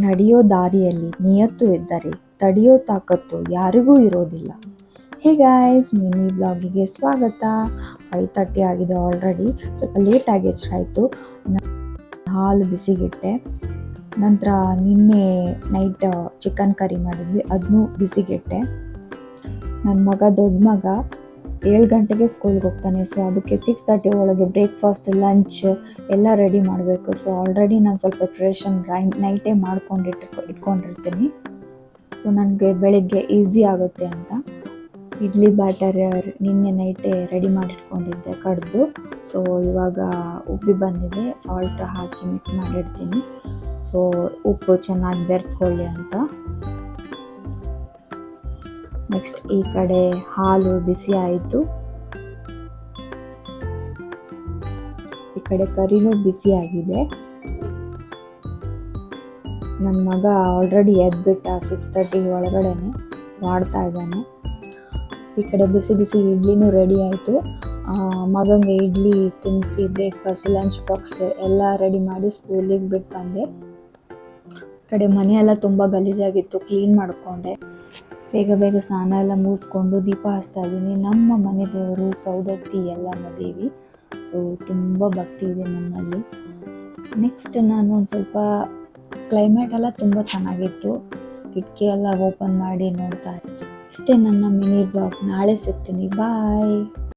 ನಡೆಯೋ ದಾರಿಯಲ್ಲಿ ನಿಯತ್ತು ಇದ್ದರೆ ತಡೆಯೋ ತಾಕತ್ತು ಯಾರಿಗೂ ಇರೋದಿಲ್ಲ. ಹೇ ಗಾಯ್ಸ್, ಮಿನಿ ಬ್ಲಾಗಿಗೆ ಸ್ವಾಗತ. 5:30 ಆಗಿದೆ ಆಲ್ರೆಡಿ. ಸ್ವಲ್ಪ ಲೇಟಾಗಿ ಎಚ್ಚರಾಯಿತು. ಹಾಲು ಬಿಸಿಗಿಟ್ಟೆ. ನಂತರ ನಿನ್ನೆ ನೈಟ್ ಚಿಕನ್ ಕರಿ ಮಾಡಿದ್ವಿ, ಅದನ್ನೂ ಬಿಸಿಗಿಟ್ಟೆ. ನನ್ನ ಮಗ, ದೊಡ್ಡ ಮಗ 7 ಗಂಟೆಗೆ ಸ್ಕೂಲ್ಗೆ ಹೋಗ್ತಾನೆ. ಸೊ ಅದಕ್ಕೆ 6:30 ಒಳಗೆ ಬ್ರೇಕ್ಫಾಸ್ಟ್, ಲಂಚ್ ಎಲ್ಲ ರೆಡಿ ಮಾಡಬೇಕು. ಸೊ ಆಲ್ರೆಡಿ ನಾನು ಸ್ವಲ್ಪ ಪ್ರಿಪ್ರೇಷನ್ ನೈಟೇ ಇಟ್ಕೊಂಡಿರ್ತೀನಿ. ಸೊ ನನಗೆ ಬೆಳಿಗ್ಗೆ ಈಸಿ ಆಗುತ್ತೆ ಅಂತ ಇಡ್ಲಿ ಬ್ಯಾಟರ್ ನಿನ್ನೆ ನೈಟೇ ರೆಡಿ ಮಾಡಿಟ್ಕೊಂಡಿದ್ದೆ ಕಡ್ದು. ಸೊ ಇವಾಗ ಉಬ್ಬಿ ಬಂದಿದೆ, ಸಾಲ್ಟ್ ಹಾಕಿ ಮಿಕ್ಸ್ ಮಾಡಿಡ್ತೀನಿ. ಸೊ ಉಪ್ಪು ಚೆನ್ನಾಗಿ ಬೆರೆತ್ಕೊಳ್ಳಿ ಅಂತ. ನೆಕ್ಸ್ಟ್ ಈ ಕಡೆ ಹಾಲು ಬಿಸಿ ಆಯಿತು, ಈ ಕಡೆ ಕರಿನೂ ಬಿಸಿ ಆಗಿದೆ. ನನ್ನ ಮಗ ಆಲ್ರೆಡಿ ಎದ್ಬಿಟ್ಟ 6:30 ಒಳಗಡೆನೆ. ಸೊ ಆಡ್ತಾ ಇದ್ದಾನೆ. ಈ ಕಡೆ ಬಿಸಿ ಬಿಸಿ ಇಡ್ಲಿನೂ ರೆಡಿ ಆಯಿತು. ಮಗನಿಗೆ ಇಡ್ಲಿ ತಿನ್ನಿಸಿ ಬ್ರೇಕ್ಫಾಸ್ಟ್, ಲಂಚ್ ಬಾಕ್ಸ್ ಎಲ್ಲ ರೆಡಿ ಮಾಡಿ ಸ್ಕೂಲಿಗೆ ಬಿಟ್ಟು ಬಂದೆ. ಈ ಕಡೆ ಮನೆಯೆಲ್ಲ ತುಂಬ ಗಲೀಜಾಗಿತ್ತು, ಕ್ಲೀನ್ ಮಾಡಿಕೊಂಡೆ. ಬೇಗ ಸ್ನಾನ ಎಲ್ಲ ಮುಗಿಸ್ಕೊಂಡು ದೀಪ ಹಚ್ತಾ ಇದ್ದೀನಿ. ನಮ್ಮ ಮನೆ ದೇವರು ಸೌದತ್ತಿ ಯಲ್ಲಮ್ಮ ದೇವಿ. ಸೊ ತುಂಬ ಭಕ್ತಿ ಇದೆ ನಮ್ಮಲ್ಲಿ. ನೆಕ್ಸ್ಟ್ ನಾನು ಒಂದು ಸ್ವಲ್ಪ ಕ್ಲೈಮೇಟ್ ಎಲ್ಲ ತುಂಬ ಚೆನ್ನಾಗಿತ್ತು. ಕಿಟಕಿ ಎಲ್ಲ ಓಪನ್ ಮಾಡಿ ನೋಡ್ತಾ ಇದ್ದೆ. ಇಷ್ಟೇ ನನ್ನ ಮಿನಿ ಬ್ಲಾಗ್. ನಾಳೆ ಸಿಗ್ತೀನಿ. ಬಾಯ್.